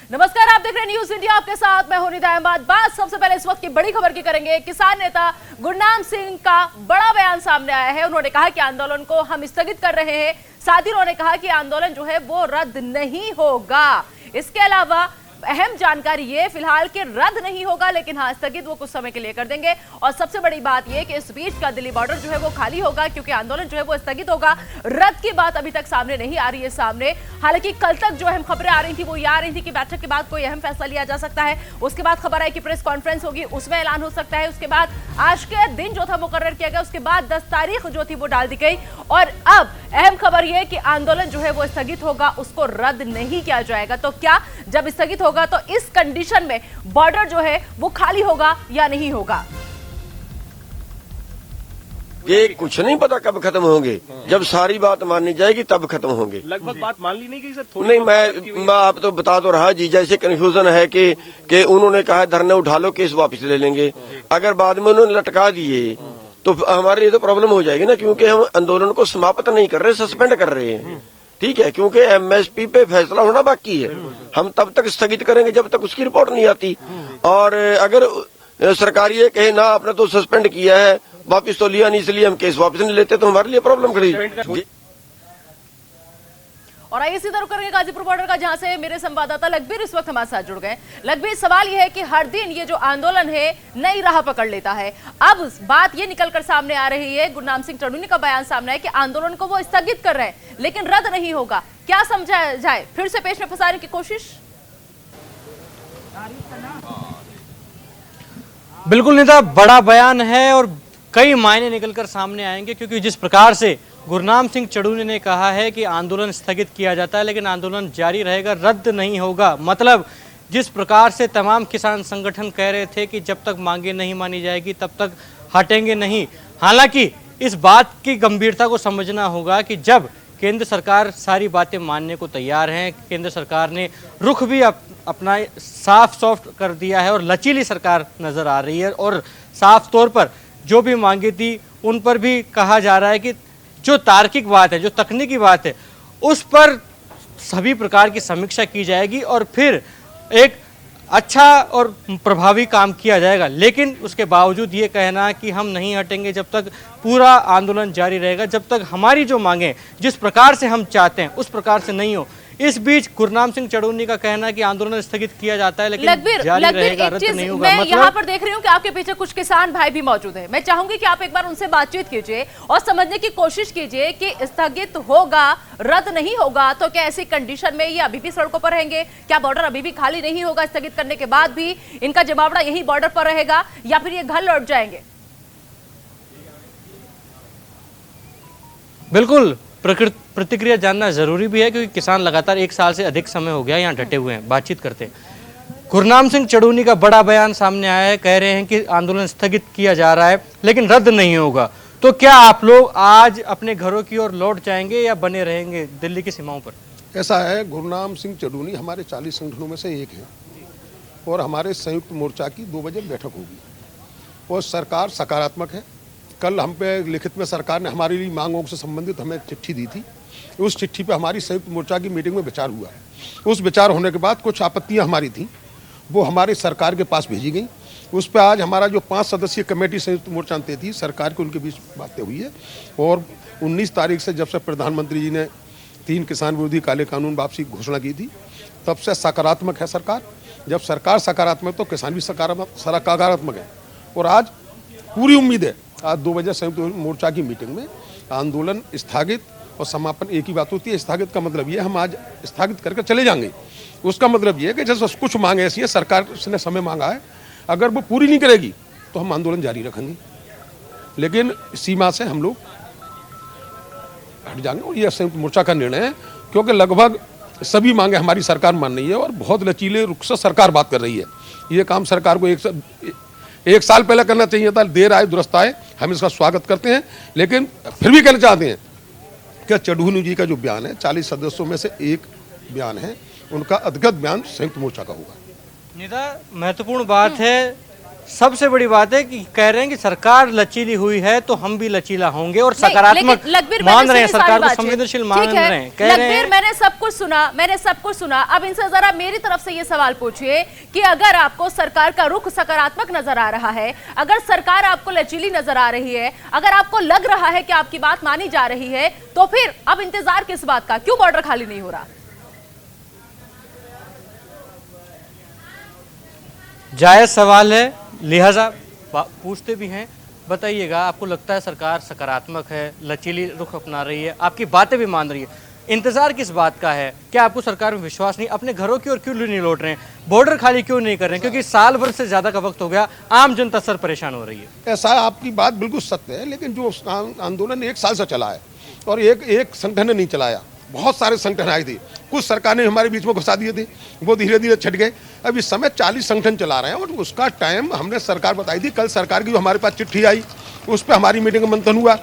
नमस्कार, आप देख रहे हैं न्यूज इंडिया, आपके साथ मैं हूं निदा अहमद। बात सबसे पहले इस वक्त की बड़ी खबर की करेंगे। किसान नेता गुरनाम सिंह का बड़ा बयान सामने आया है। उन्होंने कहा कि आंदोलन को हम स्थगित कर रहे हैं। साथ ही उन्होंने कहा कि आंदोलन जो है वो रद्द नहीं होगा। इसके अलावा अहम जानकारी ये फिलहाल कि रद्द नहीं होगा, लेकिन हाँ स्थगित वो कुछ समय के लिए कर देंगे। और सबसे बड़ी बात ये कि इस बीच का दिल्ली बॉर्डर जो है वो खाली होगा, क्योंकि आंदोलन जो है वो स्थगित होगा। रद्द की बात अभी तक सामने नहीं आ रही है सामने। हालांकि कल तक जो अहम खबरें आ रही थी वो ये आ रही थी कि बैठक के बाद कोई अहम फैसला लिया जा सकता है। उसके बाद खबर आई कि प्रेस कॉन्फ्रेंस होगी, उसमें ऐलान हो सकता है। उसके बाद आज के दिन जो था मुकर्रर किया गया, उसके बाद 10 तारीख जो थी वो डाल दी गई। और अब अहम खबर यह कि आंदोलन जो है वो स्थगित होगा, उसको रद्द नहीं किया जाएगा। तो क्या जब स्थगित होगा तो इस कंडीशन में बॉर्डर जो है वो खाली होगा या नहीं होगा? ये कुछ नहीं पता कब खत्म होंगे। जब सारी बात माननी जाएगी तब खत्म होंगे। लगभग बात मान ली नहीं गई सर? नहीं, मैं आप तो बता तो रहा जी, जैसे कंफ्यूजन है कि उन्होंने कहा धरने उठा लो, केस वापस ले लेंगे। अगर बाद में उन्होंने लटका दिए तो हमारे लिए तो प्रॉब्लम हो जाएगी ना, क्योंकि हम आंदोलन को समाप्त नहीं कर रहे, सस्पेंड कर रहे हैं। ठीक है, क्योंकि एमएसपी पे फैसला होना बाकी है। हम तब तक स्थगित करेंगे जब तक उसकी रिपोर्ट नहीं आती। और अगर सरकार ये कहे ना आपने तो सस्पेंड किया है, वापिस तो लिया नहीं, इसलिए हम केस वापस नहीं लेते, तो हमारे लिए प्रॉब्लम खड़ी। और आइए सीधा रुक करेंगे गाजीपुर बॉर्डर का, जहां से मेरे संवाददाता लखबीर इस वक्त हमारे साथ जुड़ गए। लखबीर, सवाल यह है कि हर दिन ये जो आंदोलन है नई राह पकड़ लेता है। अब बात ये निकलकर सामने आ रही है, गुरनाम सिंह चढ़ूनी का बयान सामने है कि आंदोलन को वो स्थगित कर रहे हैं, लेकिन रद्द नहीं होगा। क्या समझा जाए? फिर से पेश में फंसाने की कोशिश? बिल्कुल निदा, बड़ा बयान है और कई मायने निकलकर सामने आएंगे, क्योंकि जिस प्रकार से गुरनाम सिंह चढ़ूनी ने कहा है कि आंदोलन स्थगित किया जाता है लेकिन आंदोलन जारी रहेगा, रद्द नहीं होगा। मतलब जिस प्रकार से तमाम किसान संगठन कह रहे थे कि जब तक मांगे नहीं मानी जाएगी तब तक हटेंगे नहीं। हालांकि इस बात की गंभीरता को समझना होगा कि जब केंद्र सरकार सारी बातें मानने को तैयार है, केंद्र सरकार ने रुख भी अपना साफ सॉफ्ट कर दिया है और लचीली सरकार नजर आ रही है, और साफ तौर पर जो भी मांगे थी उन पर भी कहा जा रहा है कि जो तार्किक बात है, जो तकनीकी बात है, उस पर सभी प्रकार की समीक्षा की जाएगी और फिर एक अच्छा और प्रभावी काम किया जाएगा। लेकिन उसके बावजूद ये कहना कि हम नहीं हटेंगे जब तक पूरा आंदोलन जारी रहेगा, जब तक हमारी जो मांगे जिस प्रकार से हम चाहते हैं उस प्रकार से नहीं हो। इस बीच गुरनाम सिंह चढ़ूनी का कहना है कि आंदोलन स्थगित किया जाता है लेकिन जारी रहेगा, रद्द नहीं होगा। मैं यहाँ पर देख रही हूँ कि आपके पीछे कुछ किसान भाई भी मौजूद हैं। मैं चाहूंगी कि आप एक बार उनसे बातचीत कीजिए और समझने की कोशिश कीजिए कि स्थगित होगा, रद्द नहीं होगा, तो क्या ऐसी कंडीशन में ये अभी भी सड़कों पर रहेंगे? क्या बॉर्डर अभी भी खाली नहीं होगा? स्थगित करने के बाद भी इनका जमावड़ा यही बॉर्डर पर रहेगा या फिर ये घर लौट जाएंगे? बिल्कुल प्रतिक्रिया जानना जरूरी भी है, क्योंकि किसान लगातार 1 साल से अधिक समय हो गया यहाँ डटे हुए हैं, बातचीत करते हैं। गुरनाम सिंह चढ़ूनी का बड़ा बयान सामने आया है, कह रहे हैं कि आंदोलन स्थगित किया जा रहा है लेकिन रद्द नहीं होगा। तो क्या आप लोग आज अपने घरों की ओर लौट जाएंगे या बने रहेंगे दिल्ली की सीमाओं पर? ऐसा है, गुरनाम सिंह चढ़ूनी हमारे 40 संगठनों में से एक है और हमारे संयुक्त मोर्चा की 2 बजे बैठक होगी और सरकार सकारात्मक है। कल हम पे लिखित में सरकार ने हमारी मांगों से संबंधित हमें चिट्ठी दी थी। उस चिट्ठी पे हमारी संयुक्त मोर्चा की मीटिंग में विचार हुआ है। उस विचार होने के बाद कुछ आपत्तियां हमारी थी, वो हमारी सरकार के पास भेजी गई। उस पर आज हमारा जो 5 सदस्यीय कमेटी संयुक्त मोर्चा तय थी, सरकार के उनके बीच बातें हुई है। और 19 तारीख से जब से प्रधानमंत्री जी ने 3 किसान विरोधी काले कानून वापसी घोषणा की थी, तब से सकारात्मक है सरकार। जब सरकार सकारात्मक तो किसान भी सकारात्मक है। और आज पूरी उम्मीद है, आज 2 बजे संयुक्त मोर्चा की मीटिंग में आंदोलन स्थगित और समापन एक ही बात होती है। स्थगित का मतलब ये हम आज स्थगित करके चले जाएंगे। उसका मतलब ये है कि जैसे कुछ मांगे ऐसी है, सरकार ने समय मांगा है, अगर वो पूरी नहीं करेगी तो हम आंदोलन जारी रखेंगे, लेकिन सीमा से हम लोग हट जाएंगे। और ये संयुक्त मोर्चा का निर्णय है, क्योंकि लगभग सभी मांगे हमारी सरकार मान रही है और बहुत लचीले रुख से सरकार बात कर रही है। ये काम सरकार को एक साल पहले करना चाहिए था, देर आए दुरुस्त आए, हम इसका स्वागत करते हैं। लेकिन फिर भी कहना चाहते हैं कि चढ़ूनी जी का जो बयान है, 40 सदस्यों में से एक बयान है, उनका अधिकृत बयान संयुक्त मोर्चा का होगा। निदा, महत्वपूर्ण बात है सबसे बड़ी बात है कि कह रहे हैं कि सरकार लचीली हुई है तो हम भी लचीला होंगे और नहीं, सकारात्मक लखबीर, मान रहे हैं, सुनी सरकार सारी को संवेदनशील मान ठीक है, रहे हैं, कह रहे हैं। मैंने सब कुछ सुना। अब इनसे जरा मेरी तरफ से ये सवाल पूछिए कि अगर आपको सरकार का रुख सकारात्मक नजर आ रहा है, अगर सरकार आपको लचीली नजर आ रही है, अगर आपको लग रहा है कि आपकी बात मानी जा रही है, तो फिर अब इंतजार किस बात का? क्यों बॉर्डर खाली नहीं हो रहा? जायज सवाल है, लिहाजा पूछते भी हैं। बताइएगा, आपको लगता है सरकार सकारात्मक है, लचीली रुख अपना रही है, आपकी बातें भी मान रही है, इंतजार किस बात का है? क्या आपको सरकार में विश्वास नहीं? अपने घरों की ओर क्यों नहीं लौट रहे हैं? बॉर्डर खाली क्यों नहीं कर रहे हैं? क्योंकि साल भर से ज्यादा का वक्त हो गया, आम जनता सर परेशान हो रही है। ऐसा आपकी बात बिल्कुल सत्य है, लेकिन जो आंदोलन 1 साल से चला है और एक संगठन ने नहीं चलाया, बहुत सारे संगठन आए थे, कुछ सरकार ने हमारे बीच में घुसा दिए थे, वो धीरे धीरे छट गए। अब इस समय 40 संगठन चला रहे हैं और उसका टाइम हमने सरकार बताई थी। कल सरकार की जो हमारे पास चिट्ठी आई, उस पर हमारी मीटिंग में मंथन हुआ।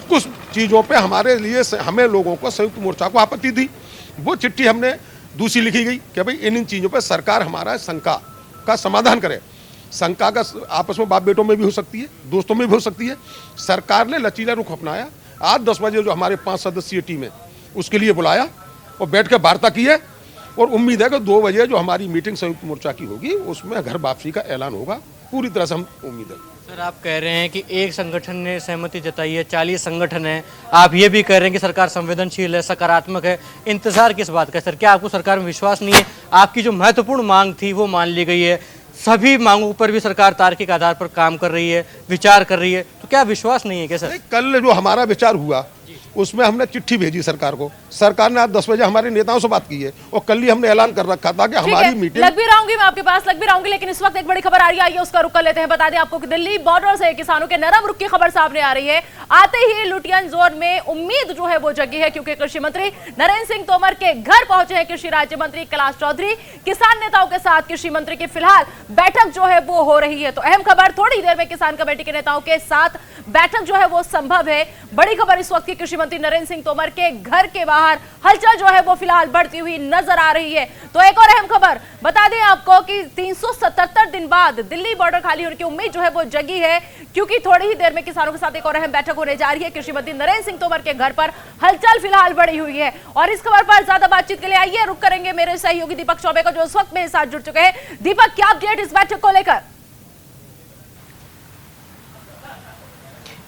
कुछ चीज़ों पे हमारे लिए, हमें लोगों को, संयुक्त मोर्चा को आपत्ति थी, वो चिट्ठी हमने दूसरी लिखी गई कि भाई इन चीज़ों पर सरकार हमारा शंका का समाधान करे। शंका का आपस में बाप बेटों में भी हो सकती है, दोस्तों में भी हो सकती है। सरकार ने लचीला रुख अपनाया। आज 10 बजे जो हमारे 5 सदस्यीय टीम है उसके लिए बुलाया और बैठ कर वार्ता की है और उम्मीद है कि 2 बजे जो हमारी मीटिंग संयुक्त मोर्चा की होगी उसमें घर वापसी का ऐलान होगा। पूरी तरह से हम उम्मीद है। सर, आप कह रहे हैं कि एक संगठन ने सहमति जताई है, 40 संगठन है, आप ये भी कह रहे हैं कि सरकार संवेदनशील है, सकारात्मक है, इंतजार किस बात का है? सर, क्या आपको सरकार में विश्वास नहीं है? आपकी जो महत्वपूर्ण मांग थी वो मान ली गई है, सभी मांगों पर भी सरकार तार्किक आधार पर काम कर रही है, विचार कर रही है, तो क्या विश्वास नहीं है क्या सर? कल जो हमारा विचार हुआ उसमें हमने चिट्ठी भेजी सरकार को। सरकार ने आज 10 बजे हमारे नेताओं से बात की है और कल ही हमने ऐलान कर रखा था कि हमारी मीटिंग। लग भी आऊंगी मैं आपके पास, लेकिन इस वक्त एक बड़ी खबर आ रही है, उसका रुख कर लेते हैं। बता दें आपको कि दिल्ली बॉर्डर से किसानों के नरम रुख की खबर सामने आ रही है। आते ही लुटियन जोन में उम्मीद जो है वो जगी है, क्योंकि कृषि मंत्री नरेंद्र सिंह तोमर के घर पहुंचे हैं कृषि राज्य मंत्री कैलाश चौधरी। किसान नेताओं के साथ कृषि मंत्री की फिलहाल बैठक जो है वो हो रही है। तो अहम खबर, थोड़ी देर में किसान कमेटी के नेताओं के साथ बैठक जो है वो संभव है। बड़ी खबर इस वक्त की कृषि मंत्री नरेंद्र सिंह तोमर के घर के बाहर हलचल जो है वो फिलहाल बढ़ती हुई नजर आ रही है। तो एक और अहम खबर बता दें आपको कि 377 दिन बाद दिल्ली बॉर्डर खाली होने की उम्मीद जो है वो जगी है, क्योंकि थोड़ी ही देर में किसानों के साथ एक और अहम बैठक होने जा रही है। कृषि मंत्री नरेंद्र सिंह तोमर के घर पर हलचल फिलहाल बढ़ी हुई है और इस खबर पर ज्यादा बातचीत के लिए आइए रुक करेंगे मेरे सहयोगी दीपक चौबे को, जो इस वक्त मेरे साथ जुड़ चुके हैं। दीपक, क्या अपडेट इस बैठक को लेकर?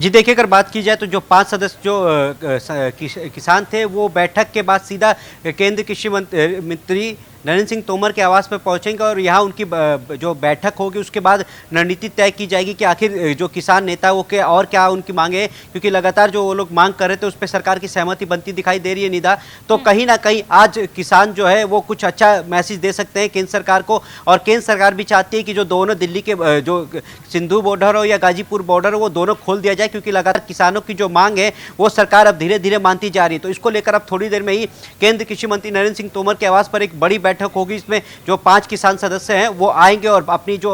जी देखिए, अगर बात की जाए तो जो 5 सदस्य जो किसान थे वो बैठक के बाद सीधा केंद्रीय कृषि मंत्री नरेंद्र सिंह तोमर के आवास पर पहुंचेंगे और यहाँ उनकी जो बैठक होगी उसके बाद रणनीति तय की जाएगी कि आखिर जो किसान नेता वो के और क्या उनकी मांगे हैं, क्योंकि लगातार जो वो लोग मांग कर रहे थे उस पर सरकार की सहमति बनती दिखाई दे रही है। निदा, तो कहीं ना कहीं आज किसान जो है वो कुछ अच्छा मैसेज दे सकते हैं केंद्र सरकार को, और केंद्र सरकार भी चाहती है कि जो दोनों दिल्ली के जो सिंधु बॉर्डर हो या गाजीपुर बॉर्डर हो वो दोनों खोल दिया जाए, क्योंकि लगातार किसानों की जो मांग है वो सरकार अब धीरे धीरे मानती जा रही है। तो इसको लेकर अब थोड़ी देर में ही केंद्रीय कृषि मंत्री नरेंद्र सिंह तोमर के आवास पर एक बड़ी बैठक होगी। इसमें जो 5 किसान सदस्य हैं वो आएंगे और अपनी जो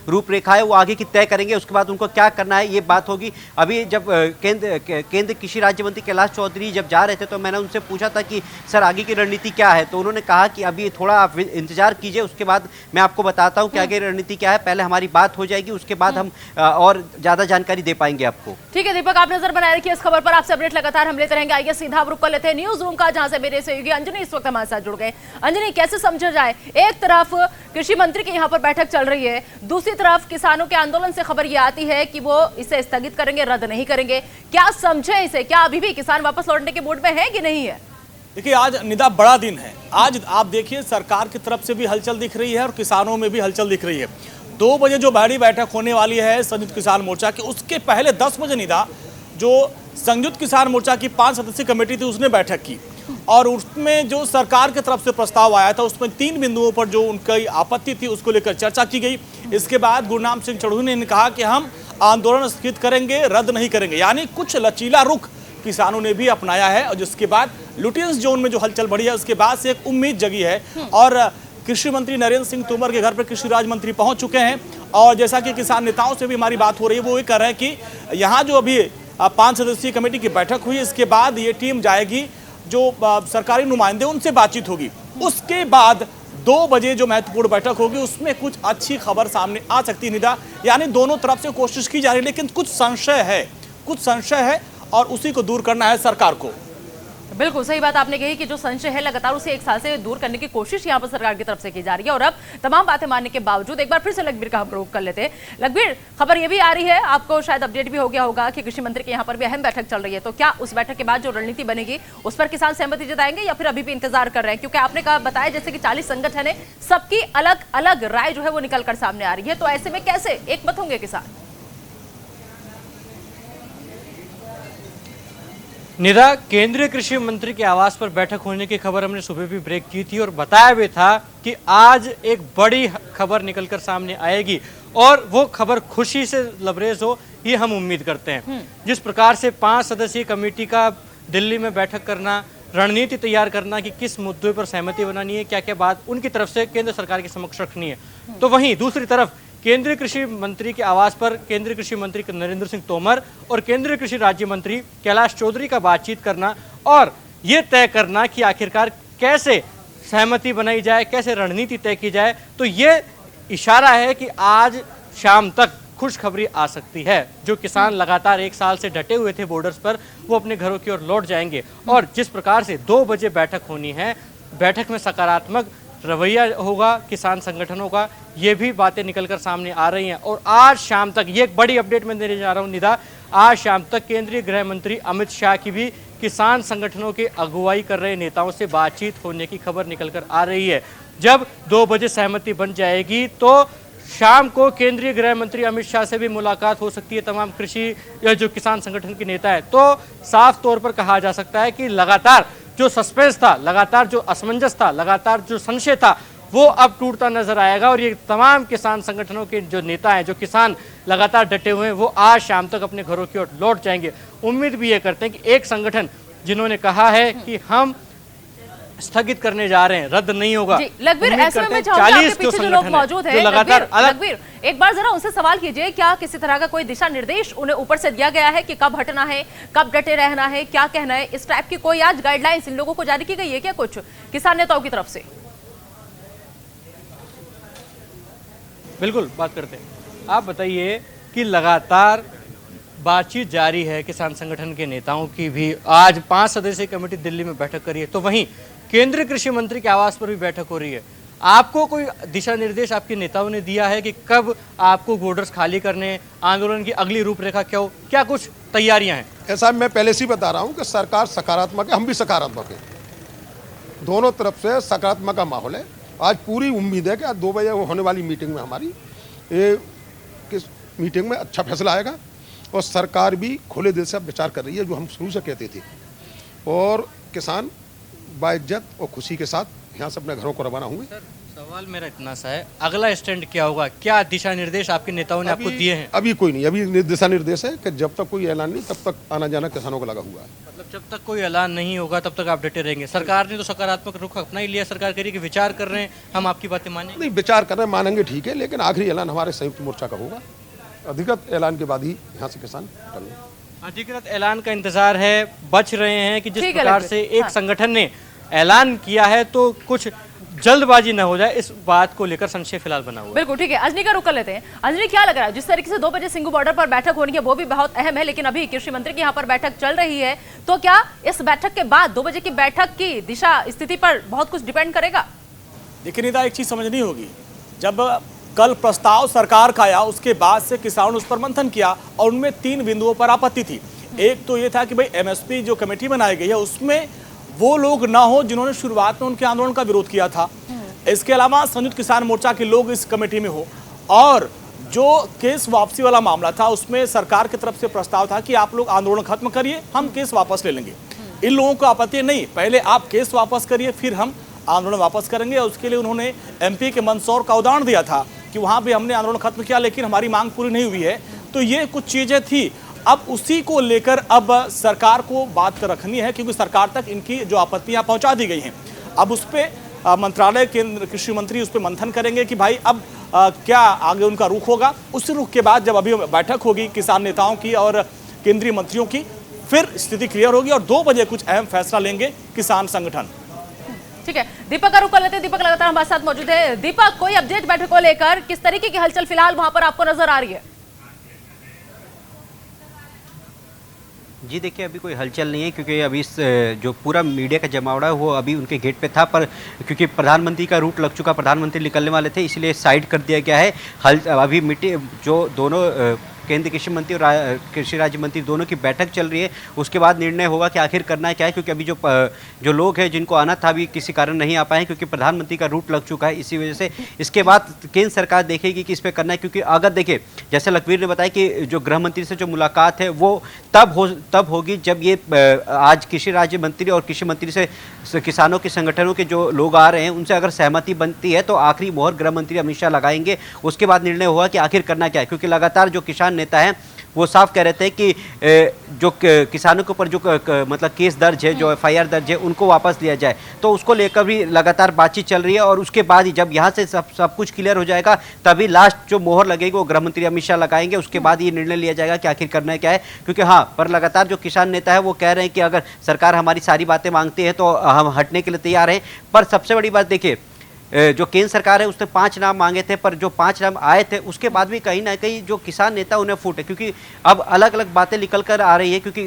रूपरेखा है वो आगे की तय करेंगे। उसके बाद उनको क्या करना है ये बात होगी। अभी जब केंद्र कृषि राज्य मंत्री कैलाश चौधरी जब जा रहे थे तो मैंने उनसे पूछा था कि सर आगे की रणनीति क्या है, तो उन्होंने कहा कि अभी थोड़ा आप इंतजार कीजिए, उसके बाद मैं आपको बताता हूं कि आगे रणनीति क्या है। पहले हमारी बात हो जाएगी, उसके बाद हम और ज्यादा जानकारी दे पाएंगे आपको। ठीक है दीपक, आप नजर बनाए रखिए इस खबर पर, आपसे अपडेट लगातार हम लेते रहेंगे। आइए सीधा रुक कर लेते हैं न्यूज रूम का, जहां से मेरे सहयोगी अंजनी इस वक्त हमारे साथ जुड़ गए। अंजनी, कैसे समझा जाए, एक तरफ कृषि मंत्री की यहाँ पर बैठक चल रही है, दूसरी तरफ किसानों के आंदोलन से खबर ये आती है कि वो इसे स्थगित करेंगे, रद्द नहीं करेंगे। क्या समझे इसे? क्या अभी भी किसान वापस लौटने के मूड में है कि नहीं है? देखिए, आज निदा बड़ा दिन है। आज आप देखिए सरकार की तरफ से भी हलचल दिख रही है और किसानों में भी हलचल दिख रही है। 2 बजे जो बड़ी बैठक होने वाली है संयुक्त किसान मोर्चा की, उसके पहले 10 बजे निदा जो संयुक्त किसान मोर्चा की 5 सदस्यीय कमेटी थी उसने बैठक की और उसमें जो सरकार की तरफ से प्रस्ताव आया था उसमें 3 बिंदुओं पर जो उनकी आपत्ति थी उसको लेकर चर्चा की गई। इसके बाद गुरनाम सिंह चढ़ूनी ने कहा कि हम आंदोलन स्थगित करेंगे, रद्द नहीं करेंगे, यानी कुछ लचीला रुख किसानों ने भी अपनाया है। और जिसके बाद लुटियंस जोन में जो हलचल बढ़ी है उसके बाद से एक उम्मीद जगी है और कृषि मंत्री नरेंद्र सिंह तोमर के घर पर कृषि राज्य मंत्री पहुंच चुके हैं। और जैसा कि किसान नेताओं से भी हमारी बात हो रही है, वो ये कह रहे हैं कि यहाँ जो अभी 5 सदस्यीय कमेटी की बैठक हुई, इसके बाद ये टीम जाएगी, जो सरकारी नुमाइंदे उनसे बातचीत होगी, उसके बाद 2 बजे जो महत्वपूर्ण बैठक होगी उसमें कुछ अच्छी खबर सामने आ सकती है निदा। यानी दोनों तरफ से कोशिश की जा रही है, लेकिन कुछ संशय है और उसी को दूर करना है सरकार को। बिल्कुल सही बात आपने कही कि जो संशय है लगातार उसे 1 साल से दूर करने की कोशिश यहां पर सरकार की तरफ से की जा रही है। और अब तमाम बातें मानने के बावजूद एक बार फिर से लखबीर का हम रुख कर लेते हैं। लखबीर, खबर यह भी आ रही है, आपको शायद अपडेट भी हो गया होगा कि कृषि मंत्री के यहाँ पर भी अहम बैठक चल रही है। तो क्या उस बैठक के बाद जो रणनीति बनेगी उस पर किसान सहमति जताएंगे या फिर अभी भी इंतजार कर रहे हैं? क्योंकि आपने कहा बताया जैसे कि 40 संगठन है, सबकी अलग अलग राय जो है वो निकल कर सामने आ रही है। तो ऐसे में कैसे एक मत होंगे किसान? निदा, केंद्रीय कृषि मंत्री के आवास पर बैठक होने की खबर हमने सुबह भी ब्रेक की थी और बताया भी था कि आज एक बड़ी खबर निकलकर सामने आएगी और वो खबर खुशी से लबरेज हो, ये हम उम्मीद करते हैं। जिस प्रकार से 5 सदस्यीय कमेटी का दिल्ली में बैठक करना, रणनीति तैयार करना कि किस मुद्दे पर सहमति बनानी है, क्या क्या बात उनकी तरफ से केंद्र सरकार के समक्ष रखनी है, तो वहीं दूसरी तरफ केंद्रीय कृषि मंत्री के आवास पर केंद्रीय कृषि मंत्री नरेंद्र सिंह तोमर और केंद्रीय कृषि राज्य मंत्री कैलाश चौधरी का बातचीत करना और ये तय करना कि आखिरकार कैसे सहमति बनाई जाए, कैसे रणनीति तय की जाए। तो ये इशारा है कि आज शाम तक खुशखबरी आ सकती है। जो किसान लगातार 1 साल से डटे हुए थे बॉर्डर्स पर, वो अपने घरों की ओर लौट जाएंगे। और जिस प्रकार से 2 बजे बैठक होनी है, बैठक में सकारात्मक रवैया होगा किसान संगठनों का, ये भी बातें निकलकर सामने आ रही हैं। और आज शाम तक, ये एक बड़ी अपडेट मैं देने जा रहा हूं निदा, आज शाम तक केंद्रीय गृह मंत्री अमित शाह की भी किसान संगठनों के अगुवाई कर रहे नेताओं से बातचीत होने की खबर निकलकर आ रही है। जब 2 बजे सहमति बन जाएगी तो शाम को केंद्रीय गृह मंत्री अमित शाह से भी मुलाकात हो सकती है तमाम कृषि या जो किसान संगठन के नेता है। तो साफ तौर पर कहा जा सकता है कि लगातार जो सस्पेंस था, लगातार जो असमंजस था, लगातार जो संशय था, वो अब टूटता नजर आएगा। और ये तमाम किसान संगठनों के जो नेता हैं, जो किसान लगातार डटे हुए हैं, वो आज शाम तक अपने घरों की ओर लौट जाएंगे। उम्मीद भी ये करते हैं कि एक संगठन जिन्होंने कहा है कि हम स्थगित करने जा रहे हैं, रद्द नहीं होगा। लखबीर, ऐसे में मैं चाहूंगा आपके पीछे जो लोग मौजूद हैं, लखबीर एक बार जरा उनसे सवाल कीजिए, क्या किसी तरह का कोई दिशा निर्देश उन्हें ऊपर से दिया गया है कि कब हटना है, कब डटे रहना है, क्या कहना है, इस टाइप की कोई आज गाइडलाइंस इन लोगों को जारी की गई है क्या कुछ किसान नेताओं की तरफ से? बिल्कुल बात करते हैं। आप बताइए कि लगातार बातचीत जारी है किसान संगठन के नेताओं की भी। आज 5 सदस्यीय कमेटी दिल्ली में बैठक करी है, तो वहीं केंद्रीय कृषि मंत्री के आवास पर भी बैठक हो रही है। आपको कोई दिशा निर्देश आपके नेताओं ने दिया है कि कब आपको बॉर्डर्स खाली करने, आंदोलन की अगली रूपरेखा क्या कुछ तैयारियां हैं? ऐसा मैं पहले से ही बता रहा हूं कि सरकार सकारात्मक है, हम भी सकारात्मक है, दोनों तरफ से सकारात्मक का माहौल है। आज पूरी उम्मीद है कि आज 2 बजे होने वाली मीटिंग में हमारी किस मीटिंग में अच्छा फैसला आएगा और सरकार भी खुले दिल से विचार कर रही है, जो हम शुरू से कहते थे। और किसान बाइज्जत और खुशी के साथ यहाँ से अपने घरों को रवाना होंगे। सर, सवाल मेरा इतना सा है, अगला स्टैंड क्या होगा? क्या दिशा निर्देश आपके नेताओं ने आपको दिए हैं? अभी कोई नहीं, अभी दिशा निर्देश है कि जब तक कोई ऐलान नहीं तब तक आना जाना किसानों को लगा हुआ है। मतलब जब तक कोई ऐलान नहीं होगा तब तक आप डटे रहेंगे। सरकार ने तो सकारात्मक रुख अपना ही लिया, सरकार कह रही है कि विचार कर रहे हैं, हम आपकी बातें मानेंगे। नहीं, विचार कर रहे हैं, मानेंगे, ठीक है, लेकिन आखिरी ऐलान हमारे संयुक्त मोर्चा का होगा। अधिकृत ऐलान के बाद ही यहाँ से किसान टलेंगे। अधिकृत ऐलान का इंतजार है, बच रहे हैं कि जिस प्रकार से एक हाँ। संगठन ने ऐलान किया है तो कुछ जल्दबाजी न हो जाए, इस बात को लेकर संशय फिलहाल बना हुआ है। बिल्कुल ठीक है, अंजनी का रुख कर लेते हैं। अंजनी, क्या लग रहा है जिस तरीके से 2 बजे सिंघू बॉर्डर पर बैठक होनी है वो भी बहुत अहम है, लेकिन अभी कृषि मंत्री की यहाँ पर बैठक चल रही है, तो क्या इस बैठक के बाद 2 बजे की बैठक की दिशा स्थिति पर बहुत कुछ डिपेंड करेगा? देखिए निदा, एक चीज समझनी होगी, जब कल प्रस्ताव सरकार का आया उसके बाद से किसानों ने उस पर मंथन किया और उनमें 3 बिंदुओं पर आपत्ति थी। एक तो ये था कि भाई एमएसपी जो कमेटी बनाई गई है उसमें वो लोग ना हो जिन्होंने शुरुआत में उनके आंदोलन का विरोध किया था। इसके अलावा संयुक्त किसान मोर्चा के लोग इस कमेटी में हो, और जो केस वापसी वाला मामला था उसमें सरकार की तरफ से प्रस्ताव था कि आप लोग आंदोलन खत्म करिए, हम केस वापस ले लेंगे। इन लोगों को आपत्ति नहीं, पहले आप केस वापस करिए फिर हम आंदोलन वापस करेंगे। और उसके लिए उन्होंने एमपी के मंदसौर का उदाहरण दिया था कि वहां भी हमने आंदोलन खत्म किया लेकिन हमारी मांग पूरी नहीं हुई है। तो ये कुछ चीजें थी, अब उसी को लेकर अब सरकार को बात रखनी है, क्योंकि सरकार तक इनकी जो आपत्तियां पहुंचा दी गई हैं। अब उस पर मंत्रालय केंद्र कृषि मंत्री उस पर मंथन करेंगे कि भाई अब क्या आगे उनका रुख होगा। उसी रुख के बाद जब अभी बैठक होगी किसान नेताओं की और केंद्रीय मंत्रियों की, फिर स्थिति क्लियर होगी और 2 बजे कुछ अहम फैसला लेंगे किसान संगठन। ठीक है, दीपक का रुख कर लेते हैं। दीपक लगातार हमारे साथ मौजूद है। दीपक, कोई अपडेट बैठक को लेकर किस तरीके की हलचल फिलहाल वहां पर आपको नजर आ रही है? जी देखिए, अभी कोई हलचल नहीं है क्योंकि अभी इस जो पूरा मीडिया का जमावड़ा है वो अभी उनके गेट पे था, पर क्योंकि प्रधानमंत्री का रूट लग चुका, प्रधानमंत्री निकलने वाले थे, इसलिए साइड कर दिया गया है। अभी मीटिंग जो दोनों केंद्रीय कृषि मंत्री और कृषि राज्य मंत्री दोनों की बैठक चल रही है, उसके बाद निर्णय होगा कि आखिर करना है क्या है, क्योंकि अभी जो लोग हैं जिनको आना था अभी किसी कारण नहीं आ पाए क्योंकि प्रधानमंत्री का रूट लग चुका है, इसी वजह से इसके बाद केंद्र सरकार देखेगी कि इस पर करना है। क्योंकि अगर देखिए, जैसे लखवीर ने बताया कि जो गृह मंत्री से जो मुलाकात है वो तब होगी जब ये आज कृषि राज्य मंत्री और कृषि मंत्री से किसानों के संगठनों के जो लोग आ रहे हैं उनसे अगर सहमति बनती है तो आखिरी मोहर गृह मंत्री अमित शाह लगाएंगे। उसके बाद निर्णय होगा कि आखिर करना क्या है, क्योंकि लगातार जो किसान नेता है वो साफ कह रहे थे कि जो किसानों के ऊपर जो मतलब केस दर्ज है, जो FIR दर्ज है, उनको वापस लिया जाए। तो उसको लेकर भी लगातार बातचीत चल रही है और उसके बाद ही जब यहाँ से सब कुछ क्लियर हो जाएगा तभी लास्ट जो मोहर लगेगी वो गृह मंत्री अमित शाह लगाएंगे। उसके बाद ये निर्णय लिया जाएगा कि आखिर करना है क्या है। क्योंकि हाँ, पर लगातार जो किसान नेता है वो कह रहे हैं कि अगर सरकार हमारी सारी बातें मांगती है तो हम हटने के लिए तैयार हैं। पर सबसे बड़ी बात देखिए, जो केंद्र सरकार है उसने 5 नाम मांगे थे, पर जो 5 नाम आए थे उसके बाद भी कहीं ना कहीं जो किसान नेता उन्हें फूट है, क्योंकि अब अलग अलग बातें निकल कर आ रही है। क्योंकि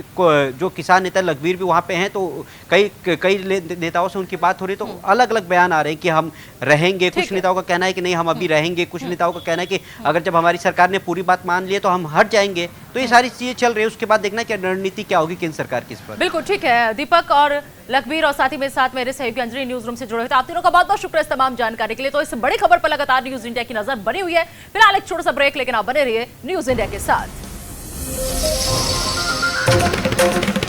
जो किसान नेता लखवीर भी वहाँ पे हैं तो कई नेताओं से उनकी बात हो रही है, तो अलग अलग बयान आ रहे हैं कि हम रहेंगे। कुछ नेताओं का कहना है कि नहीं हम अभी रहेंगे, कुछ नेताओं का कहना है कि अगर जब हमारी सरकार ने पूरी बात मान ली है तो हम हट जाएंगे। तो ये सारी चीजें चल रही है, उसके बाद देखना क्या रणनीति क्या होगी केंद्र सरकार की इस पर। बिल्कुल ठीक है, दीपक और लखवीर और साथ ही मेरे साथ मेरे सहयोगी अंजलि न्यूज रूम से जुड़े हुए थे। आप तीनों का बहुत बहुत शुक्रिया इस तमाम जानकारी के लिए। तो इस बड़ी खबर पर लगातार न्यूज इंडिया की नजर बनी हुई है। फिलहाल एक छोटा सा ब्रेक, लेकिन आप बने रहिए न्यूज इंडिया के साथ।